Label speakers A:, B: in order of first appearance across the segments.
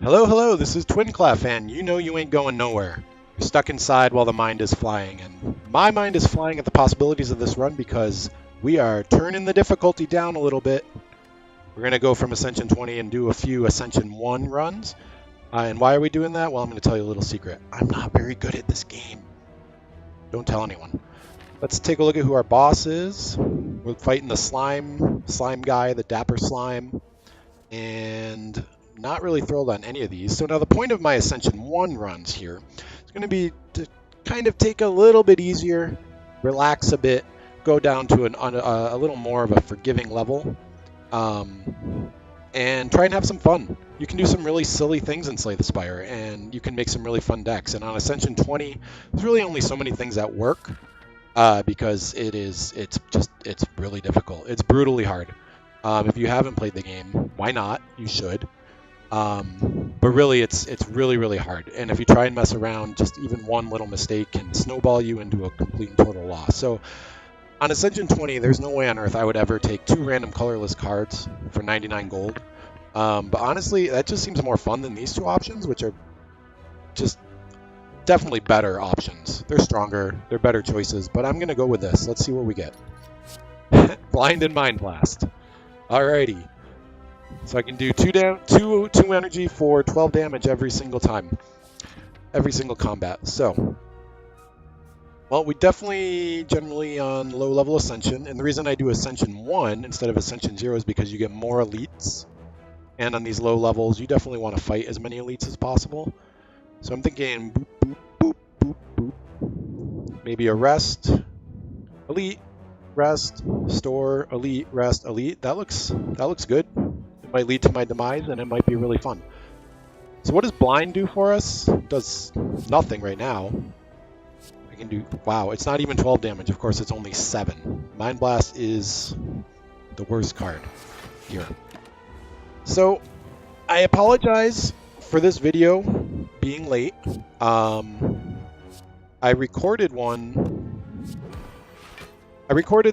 A: Hello, hello, this is TwinClef, and you know you ain't going nowhere. You're stuck inside while the mind is flying, and my mind is flying at the possibilities of this run because we are turning the difficulty down a little bit. We're going to go from Ascension 20 and do a few Ascension 1 runs. And why are we doing that? Well, I'm going to tell you a little secret. I'm not very good at this game. Don't tell anyone. Let's take a look at who our boss is. We're fighting the slime guy, the dapper slime, and not really thrilled on any of these. So now the point of my Ascension 1 runs here is going to be to kind of take a little bit easier, relax a bit, go down to a little more of a forgiving level, and try and have some fun. You can do some really silly things in Slay the Spire, and you can make some really fun decks. And on Ascension 20, there's really only so many things that work because it's really difficult. It's brutally hard. If you haven't played the game, why not? You should. But really, it's really, really hard. And if you try and mess around, just even one little mistake can snowball you into a complete and total loss. So on Ascension 20, there's no way on earth I would ever take 2 random colorless cards for 99 gold. But honestly, that just seems more fun than these two options, which are just definitely better options. They're stronger, they're better choices, but I'm going to go with this. Let's see what we get. Blind and Mind Blast. Alrighty. So I can do 2 energy for 12 damage every single time. Every single combat. So, well, we definitely generally on low level Ascension, and the reason I do Ascension 1 instead of Ascension 0 is because you get more elites. And on these low levels, you definitely want to fight as many elites as possible. So I'm thinking boop, boop, boop, boop, boop. Maybe a rest, elite, rest, store, elite, rest, elite. That looks good. It might lead to my demise, and it might be really fun. So what does blind do for us? It does nothing right now. I can do, wow, it's not even 12 damage. Of course, it's only 7. Mind Blast is the worst card here. So I apologize for this video being late. I recorded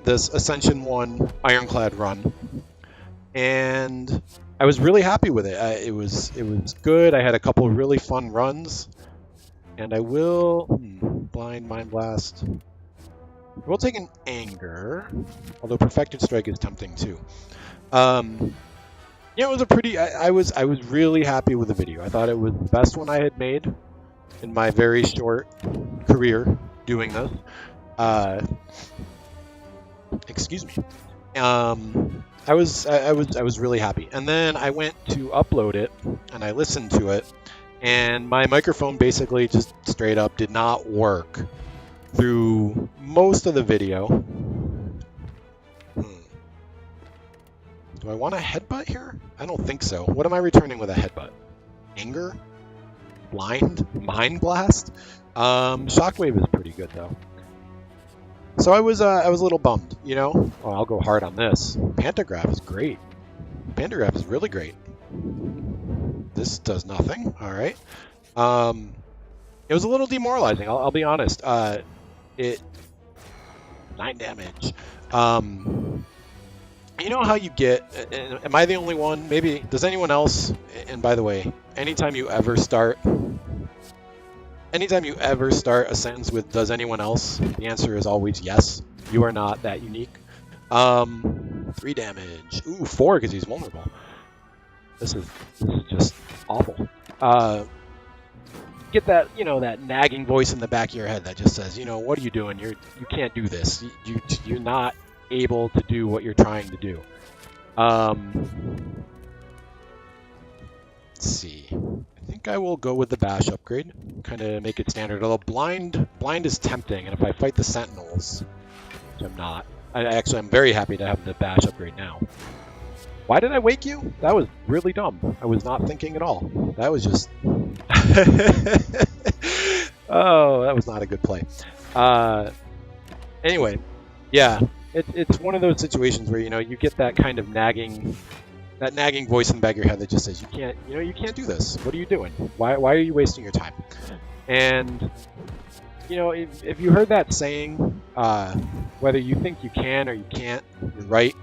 A: this Ascension 1 Ironclad run, and I was really happy with it. It was good. I had a couple of really fun runs, and I will blind, Mind Blast. We'll take an Anger, although Perfected Strike is tempting too. Yeah, it was a pretty. I was really happy with the video. I thought it was the best one I had made in my very short career doing this. Excuse me. I was really happy, and then I went to upload it, and I listened to it, and my microphone basically just straight up did not work through most of the video. Do I want a headbutt here? I don't think so. What am I returning with a headbutt? Anger? Blind? Mind Blast? Shockwave is pretty good though. So I was a little bummed, you know? Oh, I'll go hard on this. Pantograph is great. Pantograph is really great. This does nothing. All right. It was a little demoralizing. I'll be honest. 9 damage. You know how you get, am I the only one? Maybe, does anyone else, and by the way, anytime you ever start a sentence with does anyone else, the answer is always yes. You are not that unique. 3 damage. Ooh, 4 because he's vulnerable. This is just awful. Get that, you know, that nagging voice in the back of your head that just says, you know, what are you doing? You can't do this. You're not able to do what you're trying to do. Let's see. I think I will go with the bash upgrade, kind of make it standard. Although blind is tempting, and if I fight the sentinels, which I'm not, I'm very happy to have the bash upgrade now. Why did I wake you? That was really dumb. I was not thinking at all. That was just oh, that was not a good play. Anyway, yeah. It's one of those situations where, you know, you get that kind of nagging voice in the back of your head that just says, you can't do this. What are you doing? Why are you wasting your time? And, you know, if you heard that saying, whether you think you can or you can't, you're right.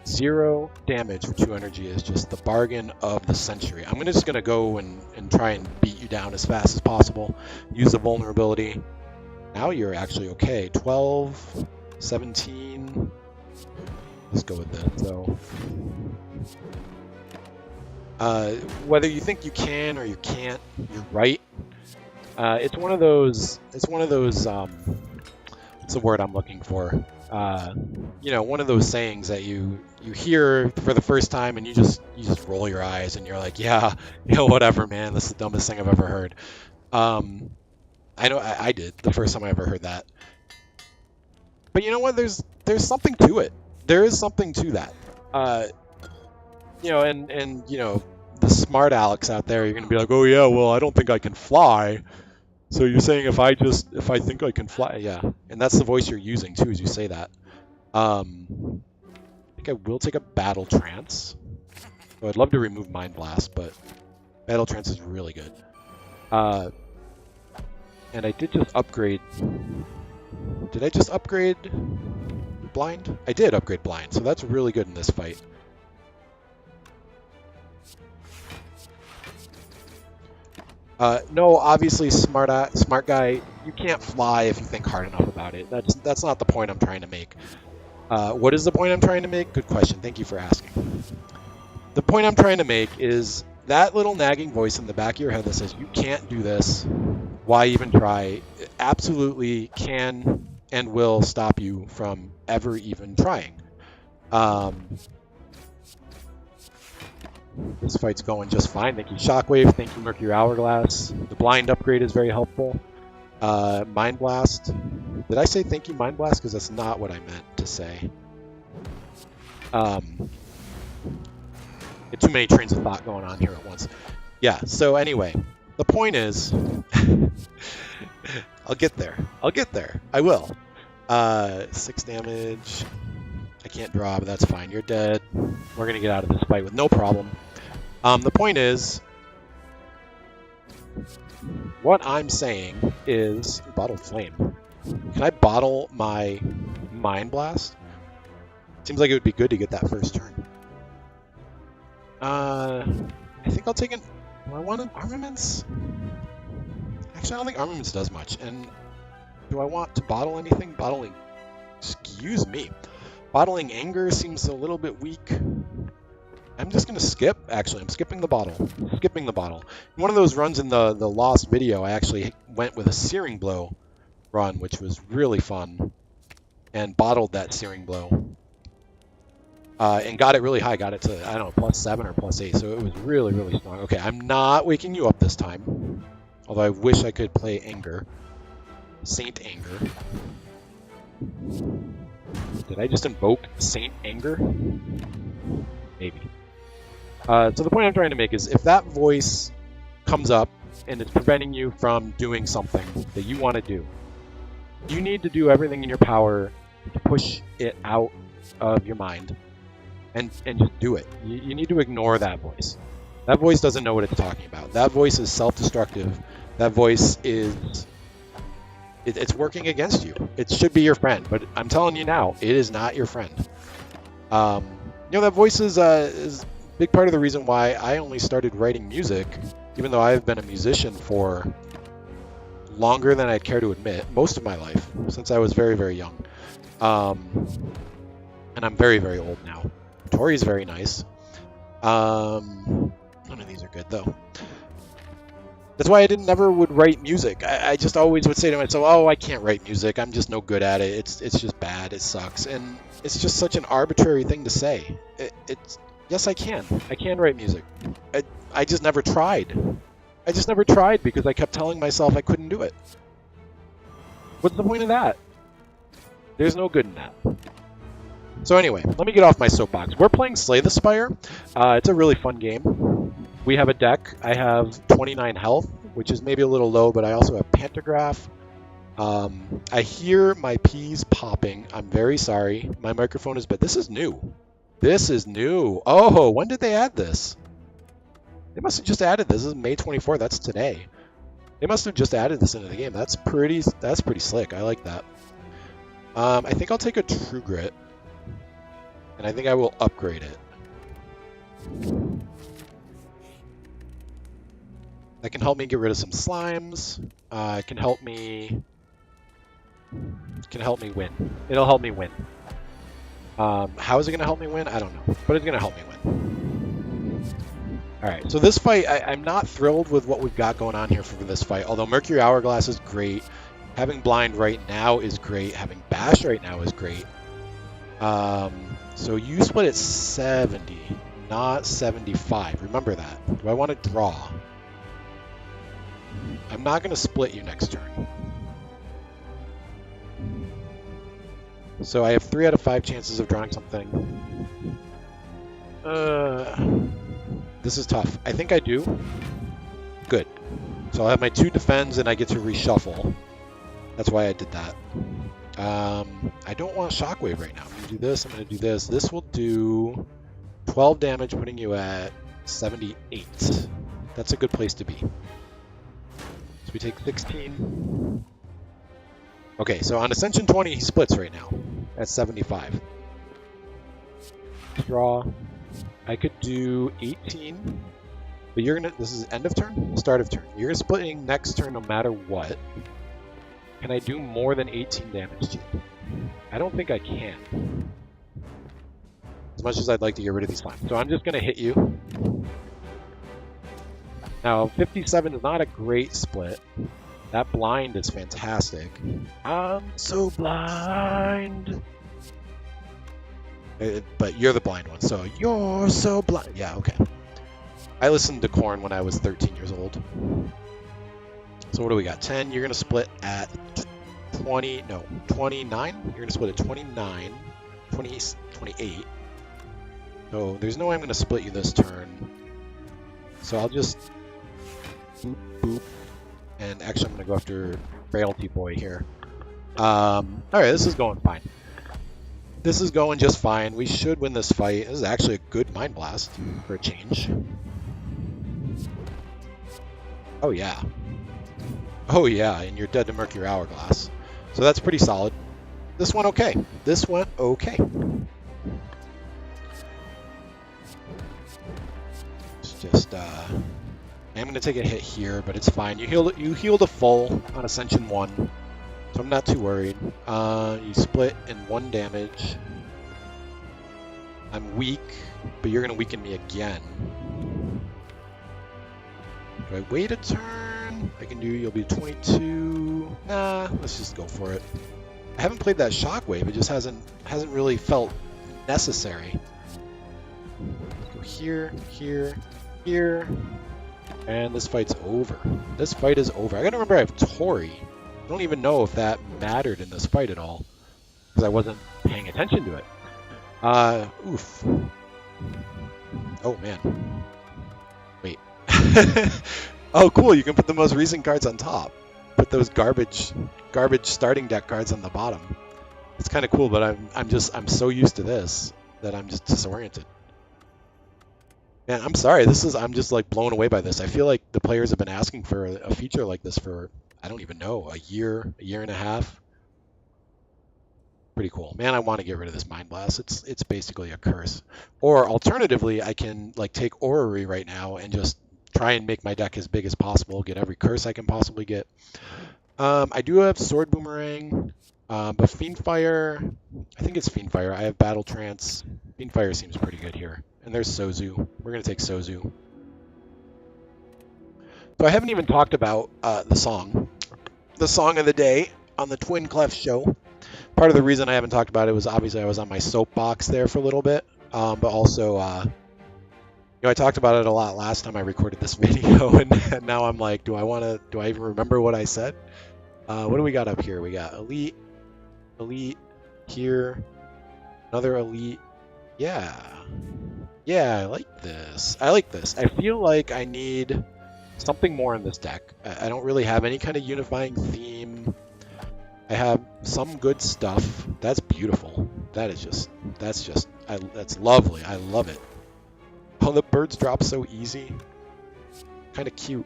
A: 0 damage for 2 energy is just the bargain of the century. I'm just going to go and try and beat you down as fast as possible. Use the vulnerability. Now you're actually okay. 12, 17. Let's go with that. So, whether you think you can or you can't, you're right. It's one of those. It's one of those. What's the word I'm looking for? You know, one of those sayings that you hear for the first time and you just roll your eyes and you're like, yeah, you know, whatever, man. This is the dumbest thing I've ever heard. I know I did the first time I ever heard that. But you know what? There's something to it. There is something to that. You know, and you know, the smart Alex out there, you're gonna be like, oh yeah, well I don't think I can fly. So you're saying if I think I can fly, yeah, and that's the voice you're using too as you say that. I think I will take a battle trance. So I'd love to remove Mind Blast, but battle trance is really good. And I did just upgrade. Did I just upgrade blind? I did upgrade blind, so that's really good in this fight. No, obviously, smart guy, you can't fly if you think hard enough about it. That's not the point I'm trying to make. What is the point I'm trying to make? Good question. Thank you for asking. The point I'm trying to make is that little nagging voice in the back of your head that says you can't do this. Why even try? It absolutely can and will stop you from ever even trying. This fight's going just fine. Thank you, Shockwave. Thank you, Mercury Hourglass. The blind upgrade is very helpful. Mind Blast. Did I say thank you, Mind Blast? Because that's not what I meant to say. Too many trains of thought going on here at once. Yeah, so anyway, the point is... I'll get there. I'll get there. I will. 6 damage. I can't draw, but that's fine. You're dead. We're going to get out of this fight with no problem. The point is, what I'm saying is, bottle flame. Can I bottle my Mind Blast? Seems like it would be good to get that first turn. I think I'll take an... Do I want an Armaments? Actually, I don't think Armaments does much. And do I want to bottle anything? Bottling... Excuse me. Bottling Anger seems a little bit weak. I'm just going to skip. Actually, I'm skipping the bottle. Skipping the bottle. One of those runs in the Lost video, I actually went with a Searing Blow run, which was really fun. And bottled that Searing Blow. And got it really high. Got it to, I don't know, +7 or +8. So it was really, really strong. Okay, I'm not waking you up this time. Although I wish I could play Anger. Saint Anger. Did I just invoke Saint Anger? Maybe. So the point I'm trying to make is if that voice comes up and it's preventing you from doing something that you want to do, you need to do everything in your power to push it out of your mind and just do it. You need to ignore that voice. That voice doesn't know what it's talking about. That voice is self-destructive. That voice is... It's working against you. It should be your friend, but I'm telling you now, it is not your friend. You know, that voice is a big part of the reason why I only started writing music, even though I've been a musician for longer than I'd care to admit, most of my life, since I was very, very young. And I'm very, very old now. Tori's very nice. None of these are good, though. That's why I never would write music. I just always would say to myself, oh, I can't write music. I'm just no good at it. It's just bad. It sucks. And it's just such an arbitrary thing to say. Yes, I can. I can write music. I just never tried. I just never tried because I kept telling myself I couldn't do it. What's the point of that? There's no good in that. So anyway, let me get off my soapbox. We're playing Slay the Spire. It's a really fun game. We have a deck. I have 29 health, which is maybe a little low, but I also have Pantograph. I hear my P's popping. I'm very sorry. My microphone is bad. This is new. This is new. Oh, when did they add this? They must have just added this. This is May 24th. That's today. They must have just added this into the game. That's pretty slick. I like that. I think I'll take a True Grit. And I think I will upgrade it. That can help me get rid of some slimes. It can help me win. It'll help me win. How is it going to help me win? I don't know, but it's going to help me win. All right, so this fight, I'm not thrilled with what we've got going on here for this fight. Although Mercury Hourglass is great, having Blind right now is great, having Bash right now is great. So you split at 70, not 75. Remember that. Do I want to draw? I'm not going to split you next turn. So I have 3 out of 5 chances of drawing something. This is tough. I think I do. Good. So I'll have my 2 defends and I get to reshuffle. That's why I did that. I don't want Shockwave right now. I'm going to do this. I'm going to do this. This will do 12 damage, putting you at 78. That's a good place to be. So we take 16. Okay, so on Ascension 20, he splits right now at 75. Draw. I could do 18, but you're gonna. This is end of turn, start of turn. You're splitting next turn no matter what. Can I do more than 18 damage to you? I don't think I can. As much as I'd like to get rid of these slimes, so I'm just gonna hit you. Now 57 is not a great split. That blind is fantastic. I'm so blind. But you're the blind one, so you're so blind. Yeah, okay. I listened to Korn when I was 13 years old. So what do we got? 10. You're going to split at 20. No, 29. You're going to split at 29. 20, 28. So there's no way I'm going to split you this turn. So I'll just boop, boop. And actually, I'm going to go after Frailty Boy here. Alright, this is going fine. This is going just fine. We should win this fight. This is actually a good Mind Blast for a change. Oh, yeah. Oh, yeah, and you're dead to Mercury Hourglass. So that's pretty solid. This went okay. This went okay. It's just, I'm going to take a hit here, but it's fine. You healed a full on Ascension 1, so I'm not too worried. You split in 1 damage. I'm weak, but you're going to weaken me again. Do I wait a turn? I can do, you'll be 22. Nah, let's just go for it. I haven't played that Shockwave. It just hasn't really felt necessary. Let's go here, here, here. And this fight's over. This fight is over. I gotta remember I have Tori. I don't even know if that mattered in this fight at all, because I wasn't paying attention to it. Oof. Oh, man. Wait. Oh, cool. You can put the most recent cards on top. Put those garbage starting deck cards on the bottom. It's kind of cool, but I'm so used to this that I'm just disoriented. Man, I'm sorry. I'm just like blown away by this. I feel like the players have been asking for a feature like this for, I don't even know, a year and a half. Pretty cool. Man, I want to get rid of this Mind Blast. It's basically a curse. Or alternatively, I can like take Orrery right now and just try and make my deck as big as possible, get every curse I can possibly get. I do have Sword Boomerang, but Fiendfire, I think it's Fiendfire. I have Battle Trance. Fiendfire seems pretty good here. And there's Sozu. We're going to take Sozu. So I haven't even talked about the song of the day on the TwinClef show. Part of the reason I haven't talked about it was obviously I was on my soapbox there for a little bit, but also, I talked about it a lot last time I recorded this video, and now I'm like, do I even remember what I said? What do we got up here? We got Elite, here, another Elite. Yeah, I like this. I feel like I need something more in this deck. I don't really have any kind of unifying theme. I have some good stuff. That's beautiful. That's lovely. I love it. Oh, the birds drop so easy. Kind of cute.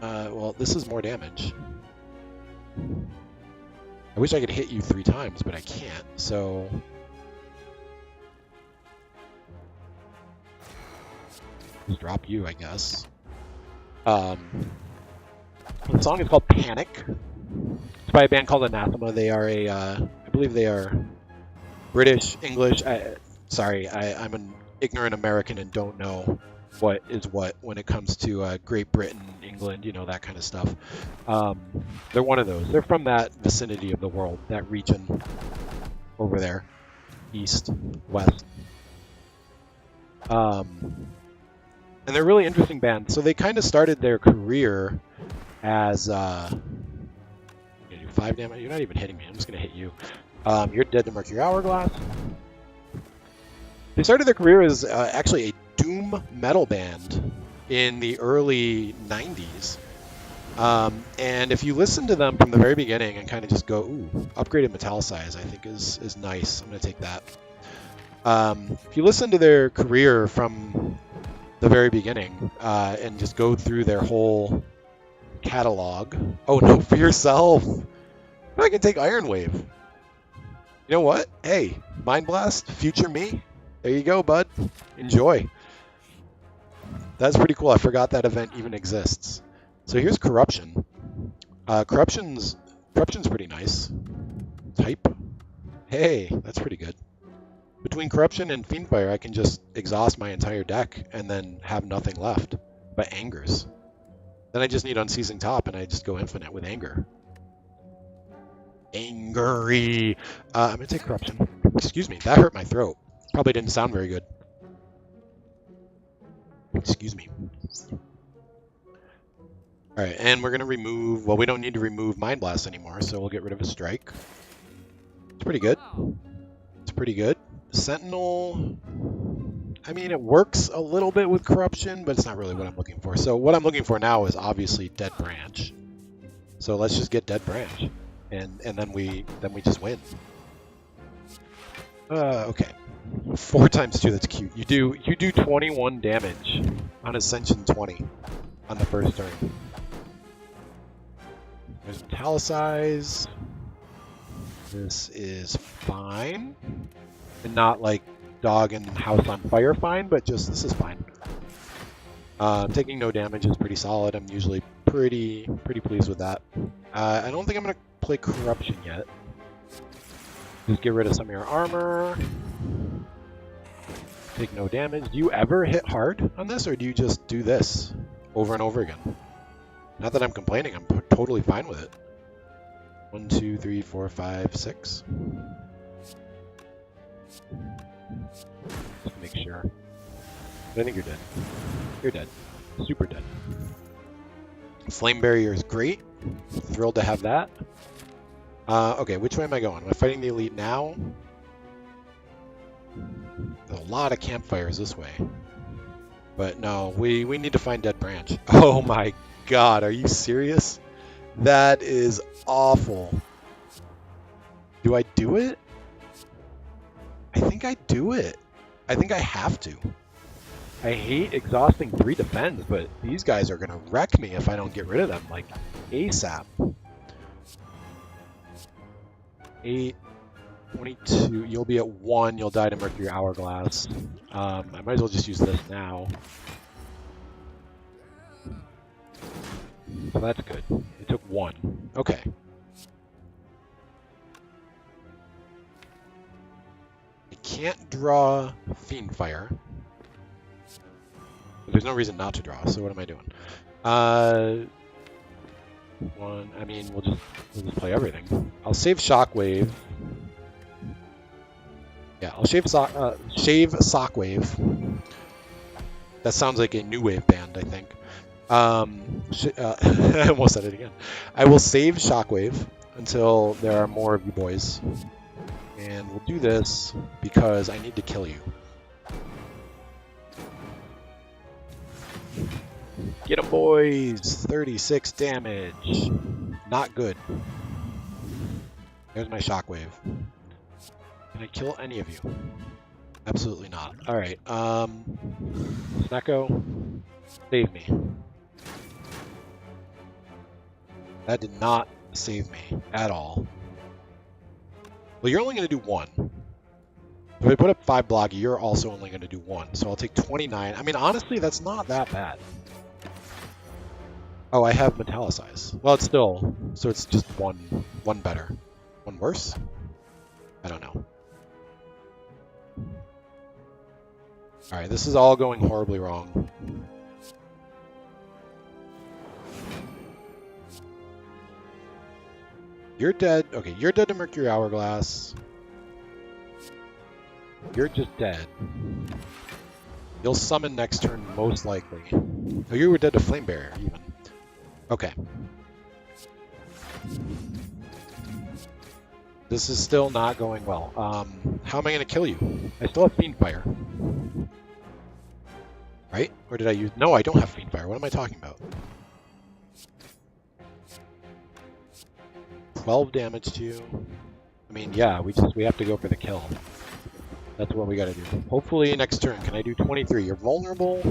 A: Well, this is more damage. I wish I could hit you 3 times, but I can't, so... just drop you, I guess. The song is called Panic. It's by a band called Anathema. They are I believe they are British, English. Sorry, I'm an ignorant American and don't know what is what when it comes to Great Britain, England, you know, that kind of stuff. They're one of those. They're from that vicinity of the world, that region over there, east, west. And they're a really interesting band. So they kind of started their career as... I'm going to do 5 damage. You're not even hitting me. I'm just going to hit you. You're dead to Mercury Hourglass. They started their career as actually a doom metal band in the early 90s. And if you listen to them from the very beginning and kind of just go, ooh, upgraded metallicize, I think is nice. I'm going to take that. If you listen to their career from the very beginning and just go through their whole catalog. Oh, no, for yourself. I can take Iron Wave. You know what? Hey, Mind Blast, future me. There you go, bud. Enjoy. That's pretty cool. I forgot that event even exists. So here's Corruption. Corruption's pretty nice. Type. Hey, that's pretty good. Between Corruption and Fiendfire, I can just exhaust my entire deck and then have nothing left but Angers. Then I just need Unceasing Top and I just go infinite with Anger. Angry. I'm going to take Corruption. Excuse me, that hurt my throat. Probably didn't sound very good. Excuse me. Alright, and we're going to remove... well, we don't need to remove Mind Blast anymore, so we'll get rid of a Strike. It's pretty good. It's pretty good. Sentinel... I mean, it works a little bit with Corruption, but it's not really what I'm looking for. So what I'm looking for now is obviously Dead Branch. So let's just get Dead Branch. And then we just win. Okay. 4 times 2, that's cute. You do 21 damage on Ascension 20 on the first turn. There's Metallicize. This is fine. And not like Dog and House on Fire fine, but just this is fine. Taking no damage is pretty solid. I'm usually pretty pleased with that. I don't think I'm going to play Corruption yet. Just get rid of some of your armor. Take no damage. Do you ever hit hard on this, or do you just do this over and over again? Not that I'm complaining, I'm totally fine with it. 1, 2, 3, 4, 5, 6. Just make sure. But I think you're dead. You're dead. Super dead. Flame Barrier is great. Thrilled to have that. Okay, which way am I going? Am I fighting the elite now? There's a lot of campfires this way. But no, we need to find Dead Branch. Oh my god, are you serious? That is awful. Do I do it? I think I do it. I think I have to. I hate exhausting 3 defense, but these guys are going to wreck me if I don't get rid of them, like, ASAP. 8, 22, you'll be at 1, you'll die to Mercury Hourglass. I might as well just use this now. So that's good. It took 1. Okay. I can't draw Fiendfire. There's no reason not to draw, so what am I doing? 1, I mean, we'll just play everything. I'll save Shockwave. Yeah, I'll shave Shockwave. That sounds like a new wave band, I think. I almost said it again. I will save Shockwave until there are more of you boys. And we'll do this because I need to kill you. Get 'em, boys! 36 damage. Not good. There's my Shockwave. Can I kill any of you? Absolutely not. Alright, Snecko, save me. That did not save me at all. Well, you're only going to do 1. If I put up 5 block, you're also only going to do 1. So I'll take 29. I mean, honestly, that's not that bad. Oh, I have metallicize. Well, it's still... So it's just one better. 1 worse? I don't know. Alright, this is all going horribly wrong. You're dead. Okay, you're dead to Mercury Hourglass. You're just dead. You'll summon next turn, most likely. Oh, you were dead to Flame Barrier, even. Okay. This is still not going well. How am I going to kill you? I still have Fiend Fire. Right? Or did I use... No, I don't have Fiend Fire. What am I talking about? 12 damage to you. I mean, yeah, we have to go for the kill. That's what we gotta do. Hopefully next turn, can I do 23? You're vulnerable.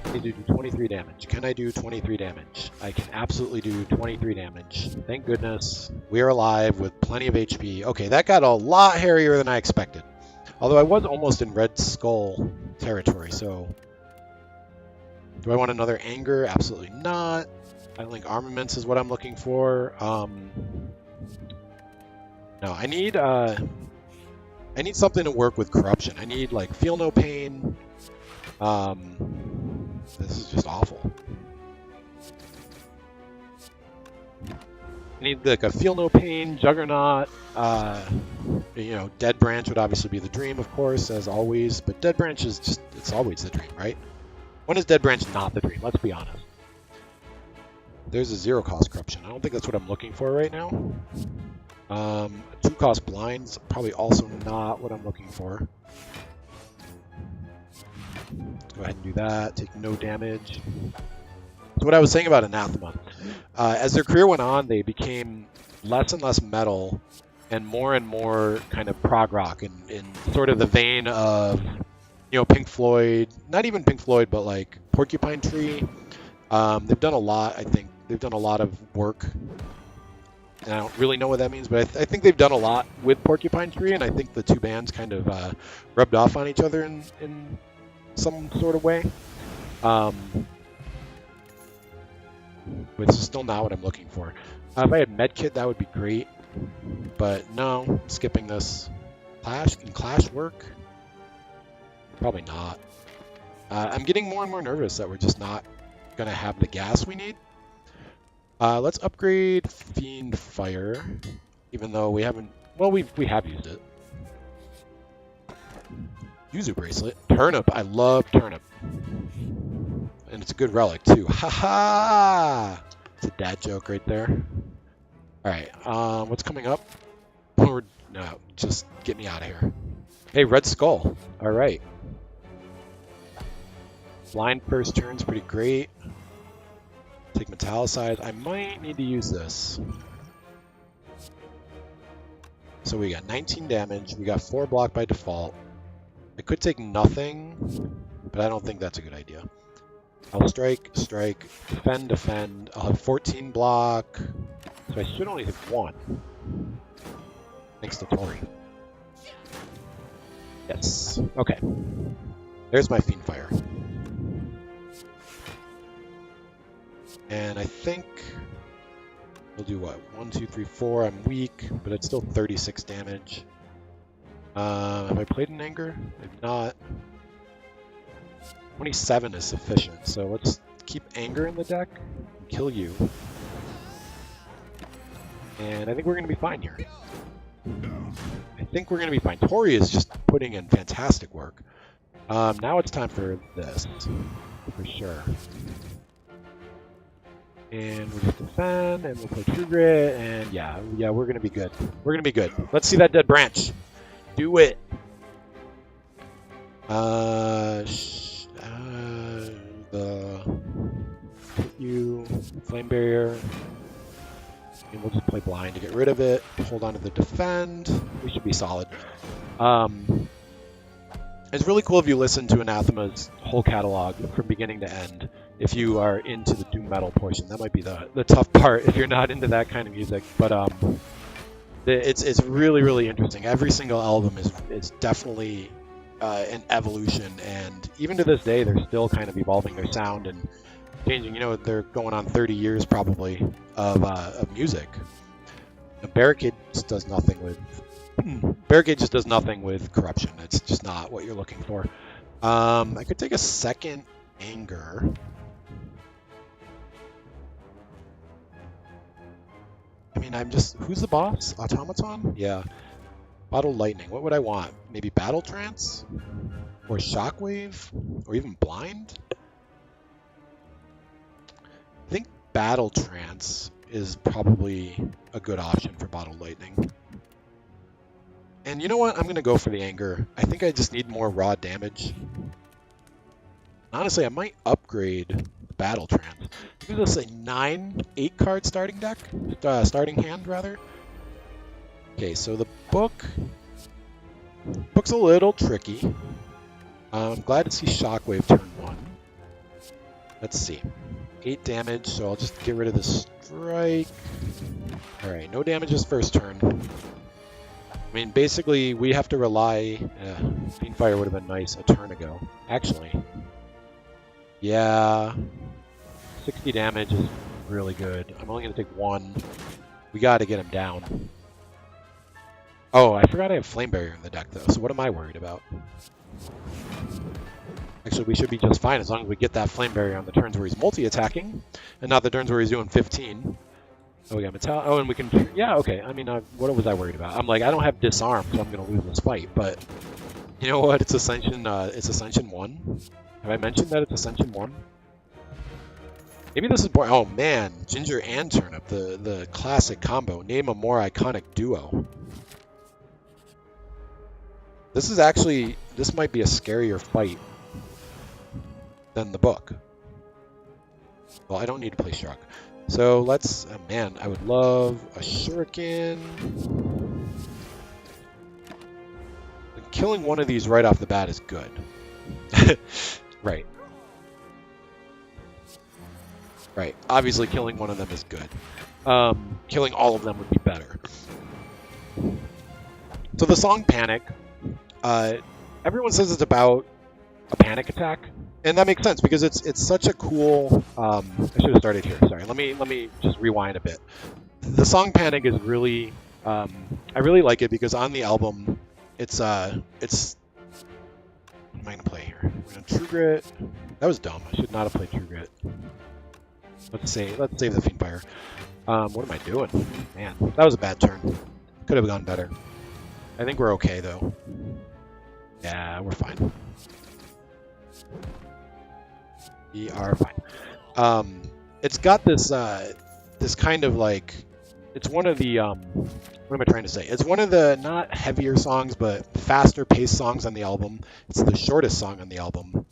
A: I need to do 23 damage. Can I do 23 damage? I can absolutely do 23 damage. Thank goodness. We are alive with plenty of HP. Okay, that got a lot hairier than I expected. Although I was almost in Red Skull territory, so... Do I want another Anger? Absolutely not. I don't think Armaments is what I'm looking for. No, I need something to work with Corruption. I need, like, Feel No Pain. This is just awful. I need, like, a Feel No Pain, Juggernaut. You know, Dead Branch would obviously be the dream, of course, as always. But Dead Branch is just, it's always the dream, right? When is Dead Branch not the dream? Let's be honest. There's a 0-cost Corruption. I don't think that's what I'm looking for right now. 2-cost Blinds, probably also not what I'm looking for. Let's go ahead and do that. Take no damage. So what I was saying about Anathema, as their career went on, they became less and less metal and more kind of prog rock in sort of the vein of, you know, Pink Floyd. Not even Pink Floyd, but like Porcupine Tree. They've done a lot, I think. They've done a lot of work. And I don't really know what that means, but I think they've done a lot with Porcupine Tree, and I think the two bands kind of rubbed off on each other in some sort of way. But it's still not what I'm looking for. If I had Medkit, that would be great. But no, skipping this. Clash? Can Clash work? Probably not. I'm getting more and more nervous that we're just not going to have the gas we need. Let's upgrade Fiend Fire, even though we haven't... Well, we have used it. Yuzu Bracelet. Turnip. I love Turnip. And it's a good relic, too. Ha-ha! It's a dad joke right there. Alright, what's coming up? No, just get me out of here. Hey, Red Skull. Alright. Blind first turn's pretty great. Take Metallicize. I might need to use this. So we got 19 damage. We got 4 block by default. I could take nothing, but I don't think that's a good idea. I'll strike, defend. I'll have 14 block. So I should only hit 1. Thanks to Tori. Yes. Okay. There's my Fiend Fire. And I think we'll do what? 1, 2, 3, 4. I'm weak, but it's still 36 damage. Have I played in Anger? I've not. 27 is sufficient, so let's keep Anger in the deck and kill you. And I think we're going to be fine here. I think we're going to be fine. Tori is just putting in fantastic work. Now it's time for this, for sure. And we'll just defend, and we'll play True Grit, and yeah, we're going to be good. We're going to be good. Let's see that Dead Branch. Do it! Hit you, Flame Barrier, and we'll just play Blind to get rid of it. Hold on to the defend. We should be solid. It's really cool if you listen to Anathema's whole catalog from beginning to end. If you are into the doom metal portion, that might be the tough part if you're not into that kind of music. But It's really, really interesting. Every single album is definitely an evolution, and even to this day, they're still kind of evolving their sound and changing. You know, they're going on 30 years probably of music. And Barricade just does nothing with Barricade just does nothing with corruption. It's just not what you're looking for. I could take a second anger. I mean, who's the boss? Automaton? Yeah. Bottle Lightning. What would I want? Maybe Battle Trance? Or Shockwave? Or even Blind? I think Battle Trance is probably a good option for Bottle Lightning. And you know what? I'm going to go for the anger. I think I just need more raw damage. Honestly, I might upgrade the Battle Trance. Give this a 8-card starting deck? Starting hand, rather. Okay, so the book's a little tricky. I'm glad to see Shockwave turn 1. Let's see. 8 damage, so I'll just get rid of the strike. Alright, no damage this first turn. I mean, basically, we have to rely... Fiendfire would have been nice a turn ago. Actually. Yeah. 60 damage is really good. I'm only going to take 1. We got to get him down. Oh, I forgot I have Flame Barrier in the deck, though, so what am I worried about? Actually, we should be just fine as long as we get that Flame Barrier on the turns where he's multi-attacking, and not the turns where he's doing 15. Oh, we got Metal. Oh, and we can... Yeah, okay. I mean, what was I worried about? I'm like, I don't have Disarm, so I'm going to lose this fight, but... You know what? It's Ascension 1. Have I mentioned that it's Ascension 1? Maybe this is boring. Oh, man. Ginger and Turnip, the classic combo. Name a more iconic duo. This might be a scarier fight than the book. Well, I don't need to play Shrug. So let's, man, I would love a Shuriken. Killing one of these right off the bat is good. Right. Right. Obviously, killing one of them is good. Killing all of them would be better. So the song Panic, everyone says it's about a panic attack. And that makes sense because it's such a cool. I should have started here. Sorry. Let me just rewind a bit. The song "Panic" is really. I really like it because on the album, it's. What am I gonna play here? We're gonna True Grit. That was dumb. I should not have played True Grit. Let's save the Fiendfire. What am I doing? Man, that was a bad turn. Could have gone better. I think we're okay though. Yeah, we're fine. We are fine. It's got this this kind of like, it's one of the what am I trying to say? It's one of the not heavier songs, but faster paced songs on the album. It's the shortest song on the album,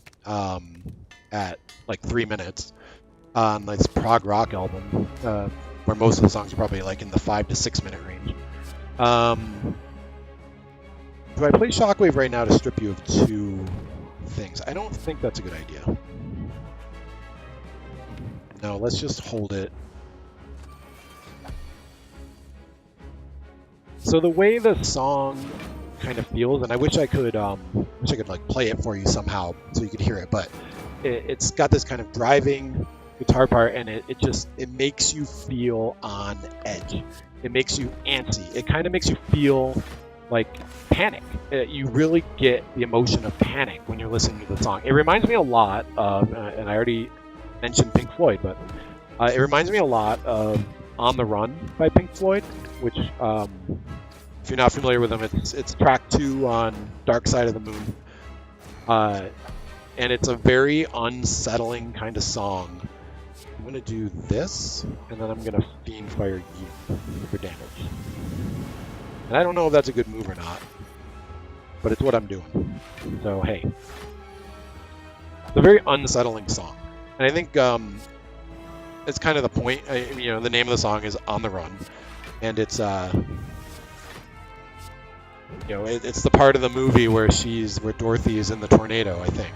A: at like 3 minutes. On this prog rock album, where most of the songs are probably like in the 5 to 6 minute range. Do I play Shockwave right now to strip you of 2 things? I don't think that's a good idea. No, let's just hold it. So the way the song kind of feels, and I wish I could like play it for you somehow so you could hear it, but it's got this kind of driving guitar part, and it makes you feel on edge. It makes you antsy. It kind of makes you feel like panic. You really get the emotion of panic when you're listening to the song. It reminds me a lot of, and I already mentioned Pink Floyd, but it reminds me a lot of On the Run by Pink Floyd, which, if you're not familiar with them, it's track 2 on Dark Side of the Moon. And it's a very unsettling kind of song. I'm going to do this, and then I'm going to Fiendfire you for damage. And I don't know if that's a good move or not, but it's what I'm doing. So, hey. It's a very unsettling song. And I think it's kind of the point. The name of the song is On the Run. And it's, it's the part of the movie where Dorothy is in the tornado, I think.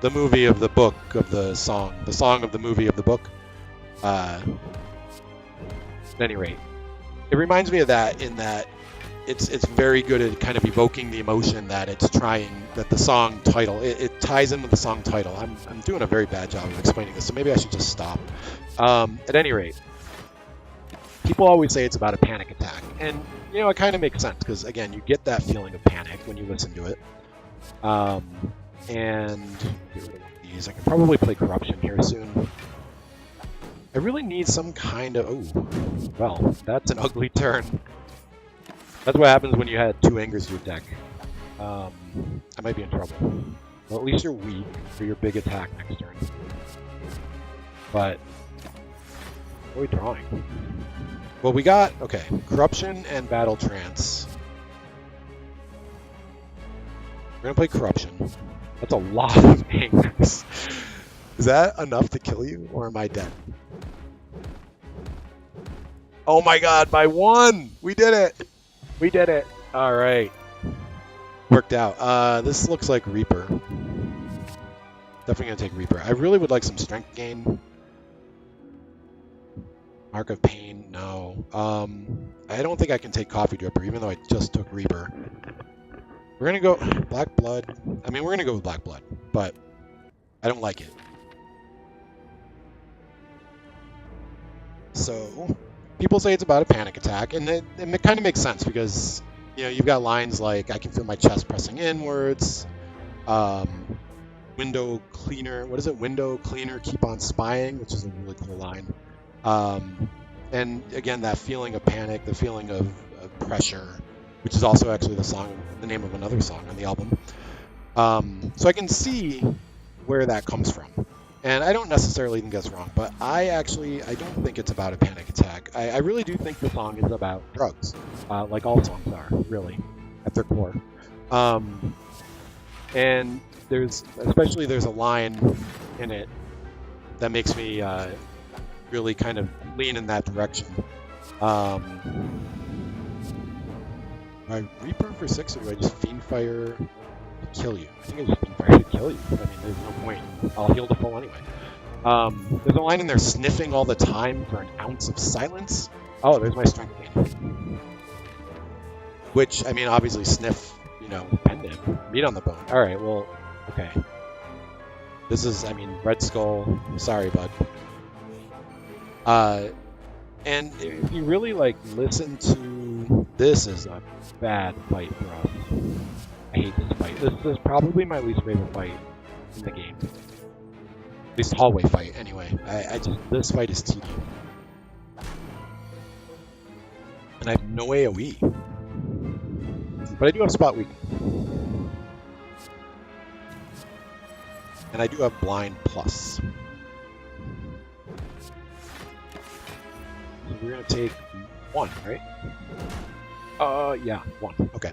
A: The movie of the book of the song of the movie of the book. At any rate, It reminds me of that in that it's very good at kind of evoking the emotion that it's trying, that the song title, it ties in with the song title. I'm doing a very bad job of explaining this, so maybe I should just stop. At any rate, people always say it's about a panic attack, and you know, it kind of makes sense because again, you get that feeling of panic when you listen to it. And get rid of one of these. I can probably play Corruption here soon. I really need some kind of... Oh, well, that's an ugly turn. That's what happens when you had 2 angers to your deck. I might be in trouble. Well, at least you're weak for your big attack next turn. But what are we drawing? Well, we got, okay, Corruption and Battle Trance. We're gonna play Corruption. That's a lot of angers. Is that enough to kill you, or am I dead? Oh my god, by 1! We did it! We did it! Alright. Worked out. This looks like Reaper. Definitely gonna take Reaper. I really would like some strength gain. Mark of Pain, no. I don't think I can take Coffee Dripper, even though I just took Reaper. We're gonna go Black Blood. I mean, we're gonna go with Black Blood, but I don't like it. So, people say it's about a panic attack, and it kind of makes sense because, you know, you've got lines like, I can feel my chest pressing inwards, window cleaner, what is it? Window cleaner, keep on spying, which is a really cool line. And again, that feeling of panic, the feeling of pressure, which is also actually the name of another song on the album. So I can see where that comes from. And I don't necessarily think that's wrong, but I don't think it's about a panic attack. I really do think the song is about drugs, like all songs are, really, at their core. And there's a line in it that makes me really kind of lean in that direction. Do I Reaper for 6, or do I just Fiendfire to kill you? I think I just Fiendfire to kill you. I mean, there's no point. I'll heal the full anyway. There's a line in there, sniffing all the time for an ounce of silence. Oh, there's my strength gain. Which, I mean, obviously sniff, you know, pendant, meat on the bone. Alright, well, okay. This is, I mean, Red Skull. Sorry, bud. And if you really, like, listen to... This is a bad fight for us. I hate this fight. This is probably my least favorite fight in the game. At least hallway fight, anyway. This fight is tedious. And I have no AoE. But I do have Spot Weak. And I do have Blind Plus. So we're gonna take 1, right? Yeah, 1. Okay.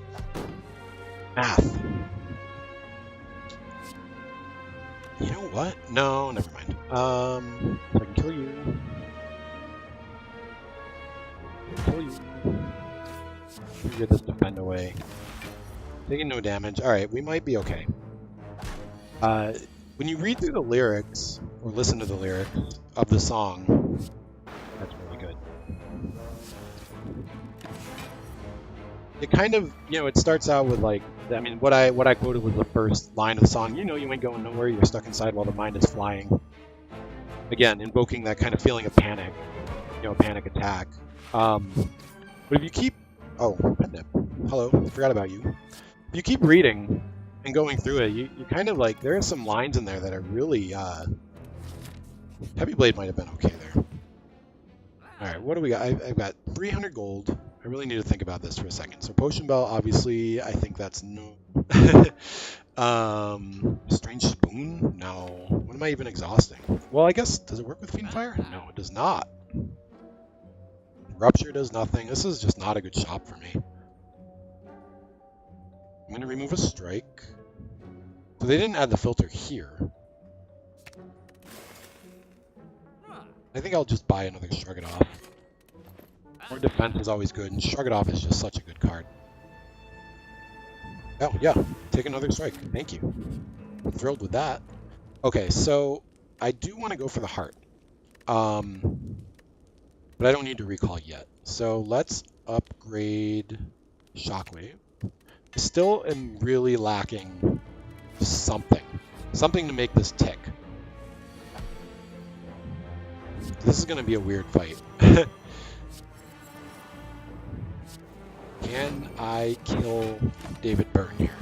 A: Math. You know what? No, never mind. So I can kill you. Kill you. Get this defend away. Taking no damage. Alright, we might be okay. When you read through the lyrics, or listen to the lyrics of the song, that's really good. It kind of, you know, it starts out with like, I mean, what I quoted was the first line of the song. You know, you ain't going nowhere. You're stuck inside while the mind is flying. Again, invoking that kind of feeling of panic, you know, panic attack. But if you keep, oh, hello, I forgot about you. If you keep reading and going through it, you kind of like, there are some lines in there that are really, Heavy Blade might have been okay there. Alright, what do we got? I've got 300 gold. I really need to think about this for a second. So Potion Bell, obviously, I think that's no. Strange Spoon? No. What am I even exhausting? Well, I guess, does it work with Fiendfire? No, it does not. Rupture does nothing. This is just not a good shop for me. I'm going to remove a strike. So they didn't add the filter here. I think I'll just buy another Shrug It Off. More defense is always good, and Shrug It Off is just such a good card. Oh, yeah. Take another strike. Thank you. I'm thrilled with that. Okay, so I do want to go for the heart. but I don't need to recall yet. So let's upgrade Shockwave. Still am really lacking something to make this tick. This is going to be a weird fight. Can I kill David Byrne here?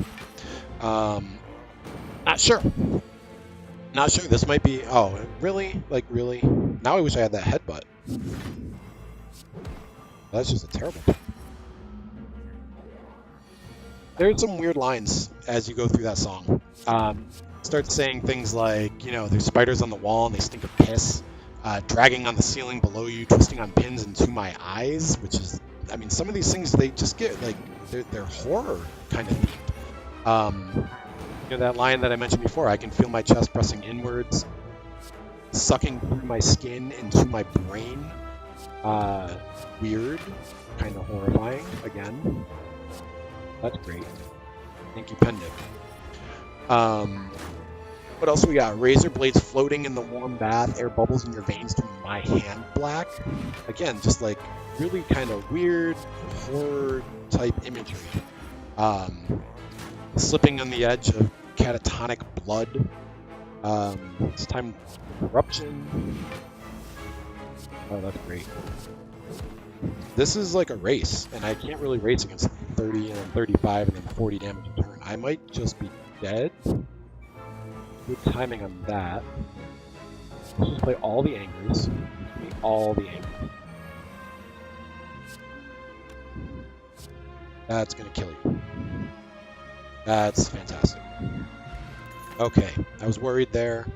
A: Not sure. Not sure. This might be... Oh, really? Like, really? Now I wish I had that headbutt. That's just a terrible thing. There's some weird lines as you go through that song. Start saying things like, you know, there's spiders on the wall and they stink of piss. Dragging on the ceiling below you, twisting on pins into my eyes, which is... I mean, some of these things, they just get, like, they're horror kind of themed. You know, that line that I mentioned before, I can feel my chest pressing inwards, sucking through my skin into my brain. Weird, kind of horrifying, again. That's great. Thank you, Pendant. What else we got? Razor blades floating in the warm bath, air bubbles in your veins turning my hand black. Again, just like really kind of weird horror type imagery. Slipping on the edge of catatonic blood. It's time corruption. Oh, that's great. This is like a race, and I can't really race against 30 and then 35 and then 40 damage a turn. I might just be dead. Good timing on that. Let's just play all the angers. All the angers. That's gonna kill you. That's fantastic. Okay, I was worried there.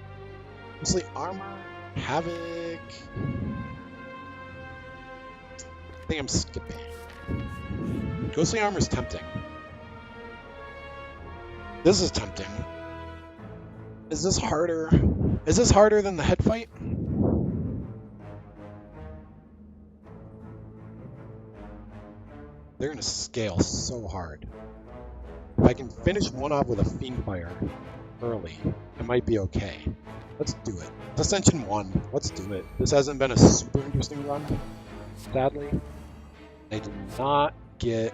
A: Mostly armor, havoc. I think I'm skipping. Ghostly armor is tempting. This is tempting. Is this harder? Is this harder than the head fight? They're gonna scale so hard. If I can finish one off with a Fiend Fire early, it might be okay. Let's do it. Ascension 1. Let's do it. This hasn't been a super interesting run, sadly. I did not get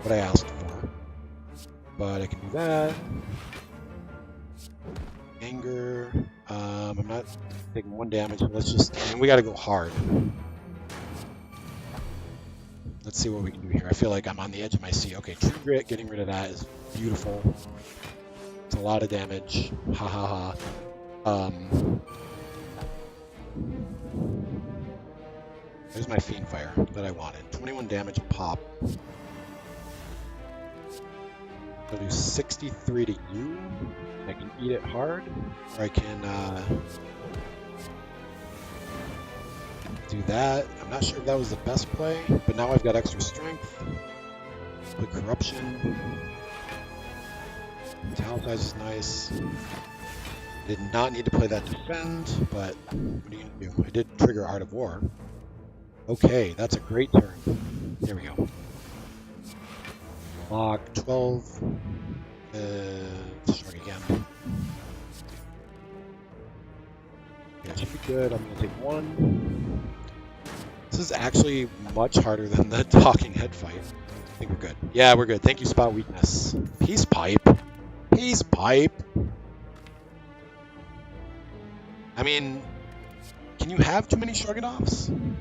A: what I asked for, but I can do that. Anger. I'm not taking 1 damage. Let's just... I mean, we gotta go hard. Let's see what we can do here. I feel like I'm on the edge of my seat. Okay, True Grit, getting rid of that is beautiful. It's a lot of damage. Ha ha ha. There's my Fiend Fire that I wanted. 21 damage pop. I'll do 63 to you. I can eat it hard, or I can do that. I'm not sure if that was the best play, but now I've got extra strength. The corruption. Talentize is nice. Did not need to play that defend, but what are you gonna do? I did trigger Art of War. Okay, that's a great turn. Here we go. Lock 12. Strike again. Yeah, should be good. I'm gonna take 1. This is actually much harder than the talking head fight. I think we're good. Yeah, we're good. Thank you, Spot Weakness. Peace Pipe. Peace Pipe. I mean, can you have too many Shrug-it-offs? I'm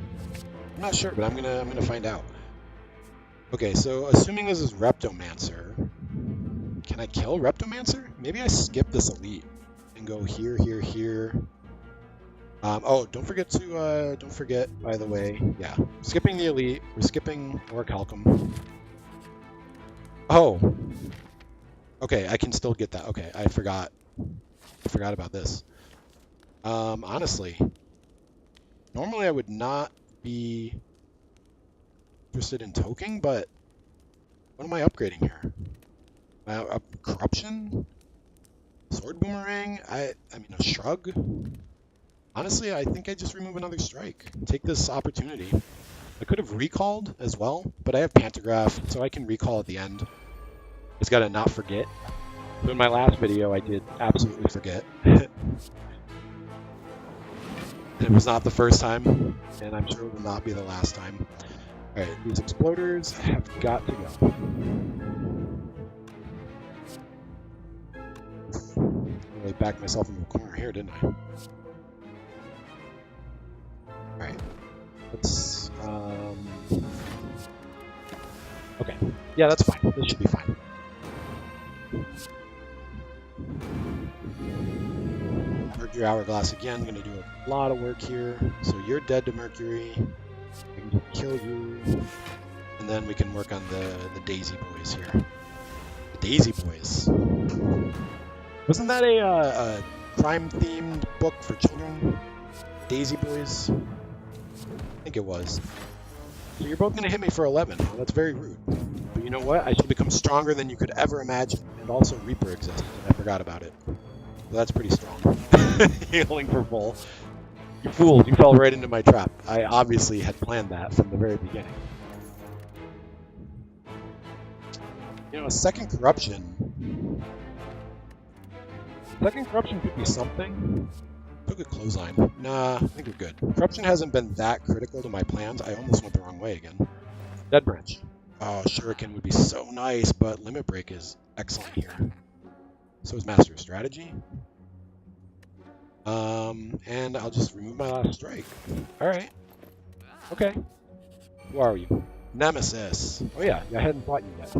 A: not sure, but I'm gonna find out. Okay, so assuming this is Reptomancer, can I kill Reptomancer? Maybe I skip this elite and go here, here, here. Oh, don't forget, by the way, yeah, skipping the elite, we're skipping Orichalcum. Oh, okay, I can still get that. Okay, I forgot about this. Honestly, normally I would not be interested in toking, but what am I upgrading here? Corruption? Sword Boomerang? I mean, a Shrug? Honestly, I think I just remove another strike. Take this opportunity. I could have recalled as well, but I have Pantograph, so I can recall at the end. Just gotta not forget. So in my last video, I did absolutely forget. It was not the first time, and I'm sure it will not be the last time. All right, these exploders have got to go. I really backed myself into a corner here, didn't I? All right, let's. Okay, yeah, that's fine. This should be fine. Mercury Hourglass again. Going to do a lot of work here. So you're dead to Mercury. I can just kill you, and then we can work on the Daisy Boys here. The Daisy Boys. Wasn't that a crime-themed book for children? Daisy Boys? I think it was. So you're both going to hit me for 11. Well, that's very rude. But you know what? I should become stronger than you could ever imagine. And also Reaper existed. I forgot about it. So that's pretty strong. Healing for full. You fools, you fell right into my trap. I obviously had planned that from the very beginning. You know, a second corruption. Second corruption could be something. Took a clothesline. Nah, I think we're good. Corruption hasn't been that critical to my plans. I almost went the wrong way again. Dead branch. Oh, Shuriken would be so nice, but Limit Break is excellent here. So is Master of Strategy. And I'll just remove my last strike. Alright. Okay. Who are you? Nemesis. Oh yeah, I hadn't fought you yet.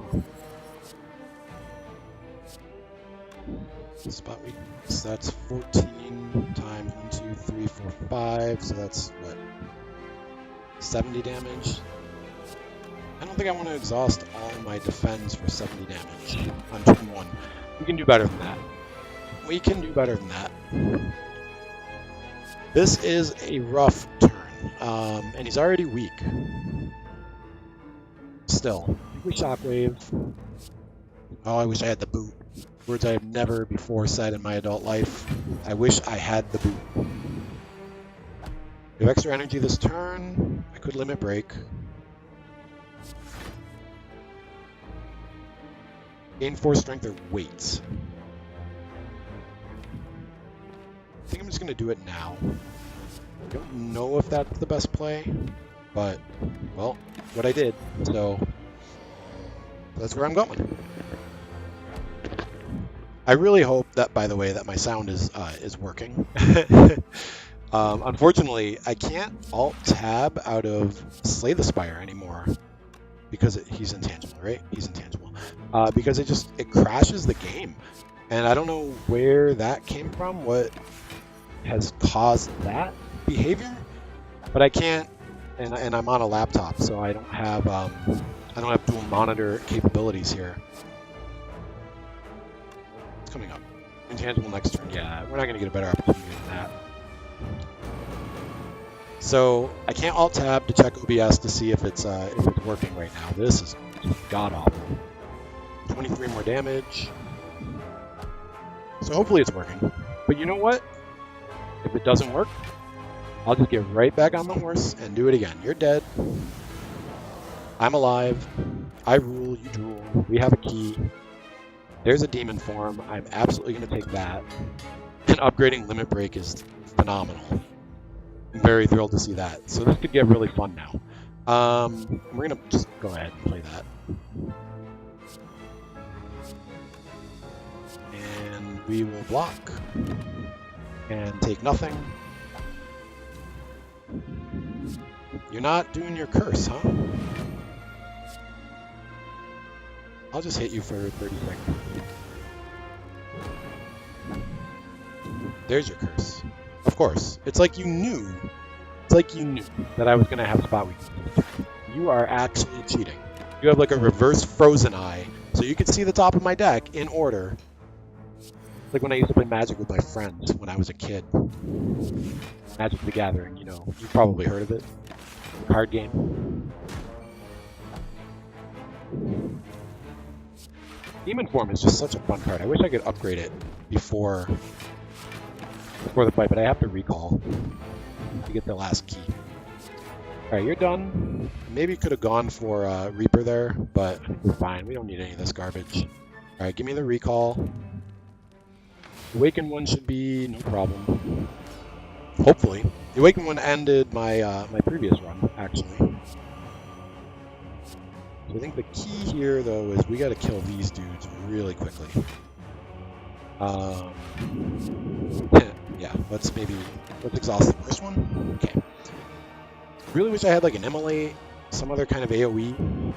A: Spot weakness, that's 14 times 1, 2, 3, 4, 5, so that's what? 70 damage? I don't think I want to exhaust all my defense for 70 damage on turn 1. We can do better than that. We can do better than that. This is a rough turn, and he's already weak. Still, we shockwave. Oh, I wish I had the boot. Words I have never before said in my adult life. I wish I had the boot. We have extra energy this turn. I could Limit Break. Gain 4 strength or weight. I think I'm just going to do it now. I don't know if that's the best play, but, well, what I did, so that's where I'm going. I really hope that, by the way, that my sound is working. Unfortunately, I can't Alt-Tab out of Slay the Spire anymore because he's intangible, right? He's intangible. Because it crashes the game, and I don't know where that came from, what has caused that behavior, but I can't, and I'm on a laptop, so I don't have dual monitor capabilities here. Coming up. Intangible next turn. Yeah, we're not going to get a better opportunity than that. So I can't Alt-Tab to check OBS to see if it's working right now. This is just god-awful. 23 more damage. So hopefully it's working. But you know what? If it doesn't work, I'll just get right back on the horse and do it again. You're dead. I'm alive. I rule, you drool. We have a key. There's a demon form. I'm absolutely going to take that. And upgrading Limit Break is phenomenal. I'm very thrilled to see that. So this could get really fun now. We're going to just go ahead and play that. And we will block. And take nothing. You're not doing your curse, huh? I'll just hit you for 30 seconds. There's your curse. Of course. It's like you knew. It's like you knew that I was going to have spot weakness. You are actually cheating. You have like a reverse frozen eye, so you can see the top of my deck in order. Like when I used to play Magic with my friends when I was a kid. Magic the Gathering, you know. You've probably heard of it. Card game. Demon Form is just such a fun card. I wish I could upgrade it before the fight, but I have to recall to get the last key. Alright, you're done. Maybe could have gone for Reaper there, but I think we're fine. We don't need any of this garbage. Alright, give me the recall. Awakened one should be no problem. Hopefully. The Awakened one ended my my previous run, actually. So I think the key here, though, is we got to kill these dudes really quickly. Yeah, let's exhaust the first one. Okay. Really wish I had like an MLA, some other kind of AoE.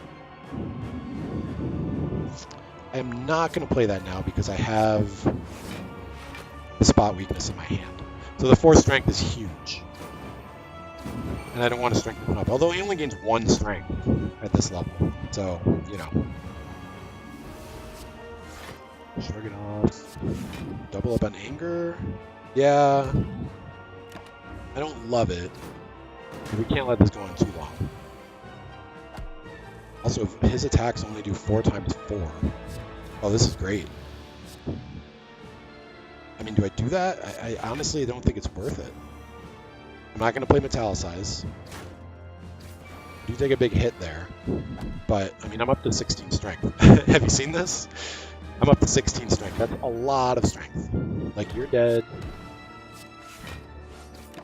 A: I am not going to play that now because I have the spot weakness in my hand. So the 4 strength is huge. And I don't want to strengthen him up. Although he only gains 1 strength at this level. So, you know. Shrug it off. Double up on anger. Yeah. I don't love it. But we can't let this go on too long. Also, his attacks only do 4 times 4. Oh, this is great. I mean, do I do that? I honestly don't think it's worth it. I'm not going to play Metallicize. I do take a big hit there. But, I mean, I'm up to 16 strength. Have you seen this? I'm up to 16 strength. That's a lot of strength. Like, you're dead.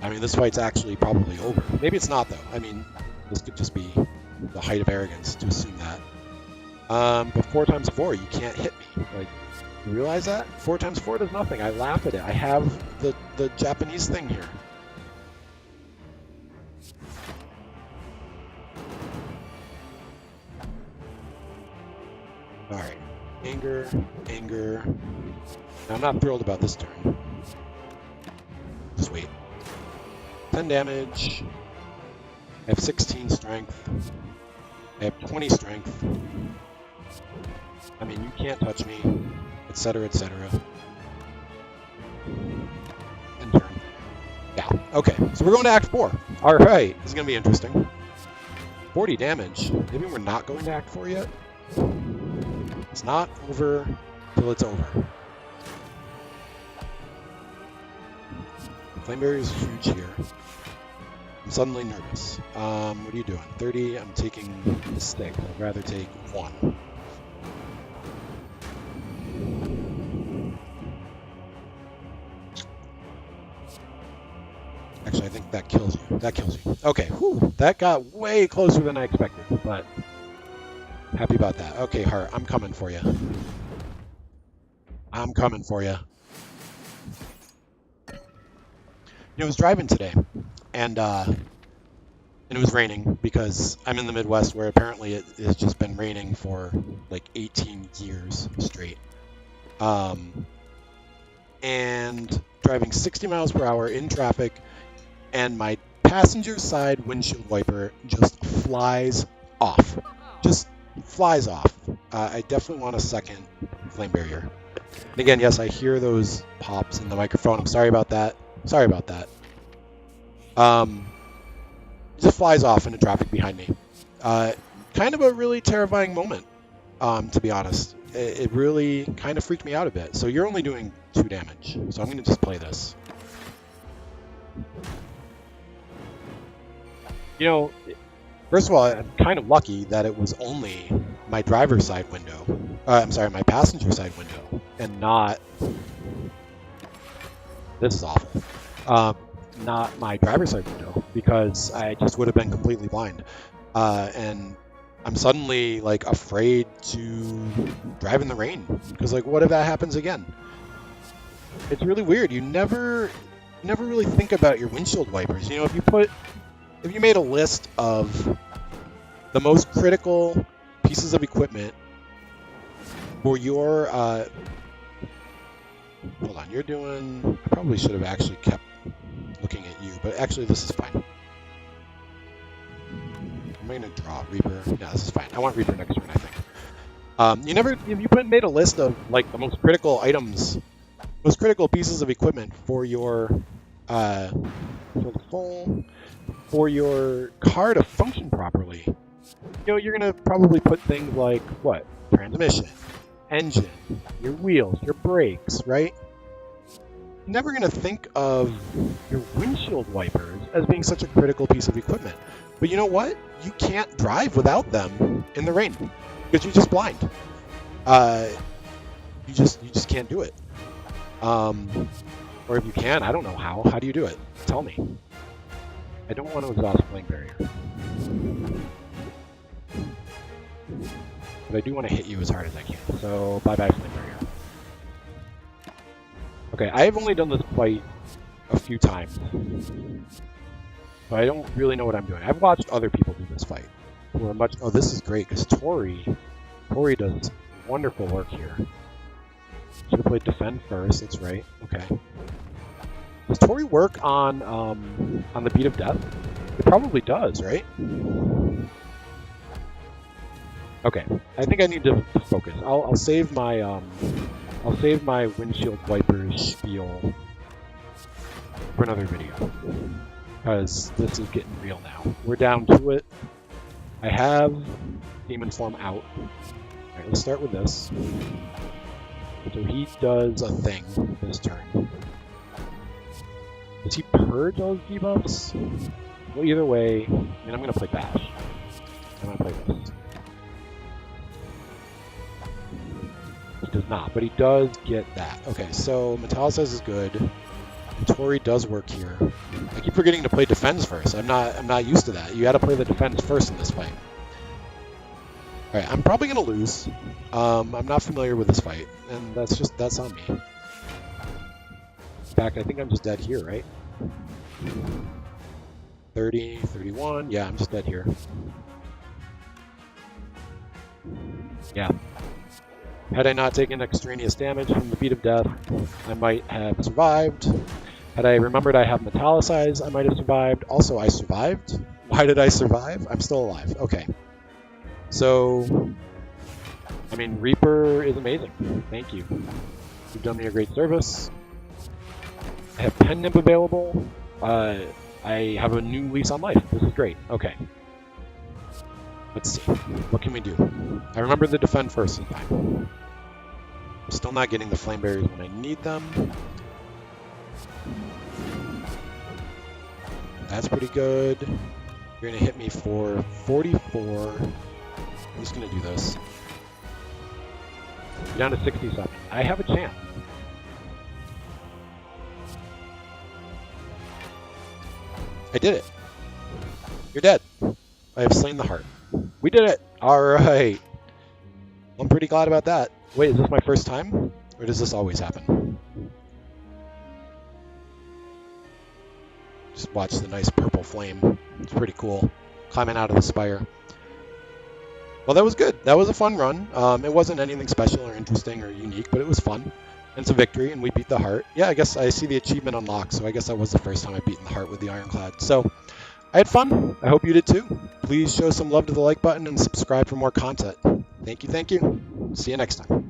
A: I mean, this fight's actually probably over. Maybe it's not, though. I mean, this could just be the height of arrogance to assume that. But 4 times 4, you can't hit me. Like, you realize that? 4 times 4 does nothing. I laugh at it. I have the Japanese thing here. Alright. Anger, anger. Now, I'm not thrilled about this turn. Just wait. 10 damage. I have 16 strength. I have 20 strength. I mean, you can't touch me, etc., etc. End turn. Yeah, okay. So we're going to Act 4. Alright, this is going to be interesting. 40 damage. Maybe we're not going to Act 4 yet? It's not over till it's over. Flame barrier is huge here. I'm suddenly nervous. What are you doing? 30, I'm taking the stick. I'd rather take 1. Actually, I think that kills you. That kills you. Okay, whew, that got way closer than I expected, but happy about that. Okay, Heart, I'm coming for you. I'm coming for you. I was driving today, and it was raining because I'm in the Midwest where apparently it has just been raining for like 18 years straight. And driving 60 miles per hour in traffic, and my passenger side windshield wiper just flies off. Just flies off. I definitely want a second flame barrier. And again, yes, I hear those pops in the microphone. I'm sorry about that. Sorry about that. It just flies off into traffic behind me. Kind of a really terrifying moment, to be honest. It really kind of freaked me out a bit. So you're only doing 2 damage. So I'm going to just play this. You know, first of all, I'm kind of lucky that it was only my driver's side window. I'm sorry, my passenger side window, and not... This is awful. Not my driver's side window, because I just would have been completely blind. And I'm suddenly, like, afraid to drive in the rain, because, like, what if that happens again? It's really weird. You never really think about your windshield wipers. You know, if you made a list of the most critical pieces of equipment for your, hold on, you're doing, I probably should have actually kept looking at you, but actually this is fine. I'm going to draw Reaper. Yeah, this is fine. I want Reaper next turn, I think. If you made a list of, like, the most critical items, most critical pieces of equipment for your, for your car to function properly, you know, you're going to probably put things like, what? Transmission, engine, your wheels, your brakes, right? You're never going to think of your windshield wipers as being such a critical piece of equipment. But you know what? You can't drive without them in the rain because you're just blind. You just can't do it. Or if you can, I don't know how. How do you do it? Tell me. I don't want to exhaust Flame Barrier. But I do want to hit you as hard as I can. So, bye-bye Flame Barrier. Okay, I've only done this fight a few times. So I don't really know what I'm doing. I've watched other people do this fight. Who are much... Oh, this is great, because Tori does wonderful work here. Should have played Defend first, that's right. Okay. Does Tori work on the Beat of Death? It probably does, right? Okay, I think I need to focus. I'll save my windshield wipers spiel for another video, because this is getting real now. We're down to it. I have Demon Form out. Alright, let's start with this. So he does a thing this turn. Does he purge those debuffs? Well, either way, I mean, I'm going to play Bash. I'm going to play this. He does not, but he does get that. Okay, so Metallicize is good. And Tori does work here. I keep forgetting to play Defense first. I'm not used to that. You got to play the Defense first in this fight. All right, I'm probably going to lose. I'm not familiar with this fight, and that's on me. In fact, I think I'm just dead here, right? 30, 31. Yeah, I'm just dead here. Yeah. Had I not taken extraneous damage from the Beat of Death, I might have survived. Had I remembered I have Metallicize, I might have survived. Also, I survived. Why did I survive? I'm still alive. Okay. So, I mean, Reaper is amazing. Thank you. You've done me a great service. I have Pen Nip available. I have a new lease on life. This is great. Okay. Let's see. What can we do? I remember the Defend first this time. I'm still not getting the Flame Barriers when I need them. That's pretty good. You're going to hit me for 44. I'm just going to do this. Down to 67. I have a chance. I did it. You're dead. I have slain the heart. We did it. All right. I'm pretty glad about that. Wait, is this my first time? Or does this always happen? Just watch the nice purple flame. It's pretty cool. Climbing out of the spire. Well, that was good. That was a fun run. It wasn't anything special or interesting or unique, but it was fun. And it's a victory, and we beat the heart. Yeah, I guess I see the achievement unlocked, so I guess that was the first time I've beaten the heart with the Ironclad. So, I had fun. I hope you did too. Please show some love to the like button and subscribe for more content. Thank you, thank you. See you next time.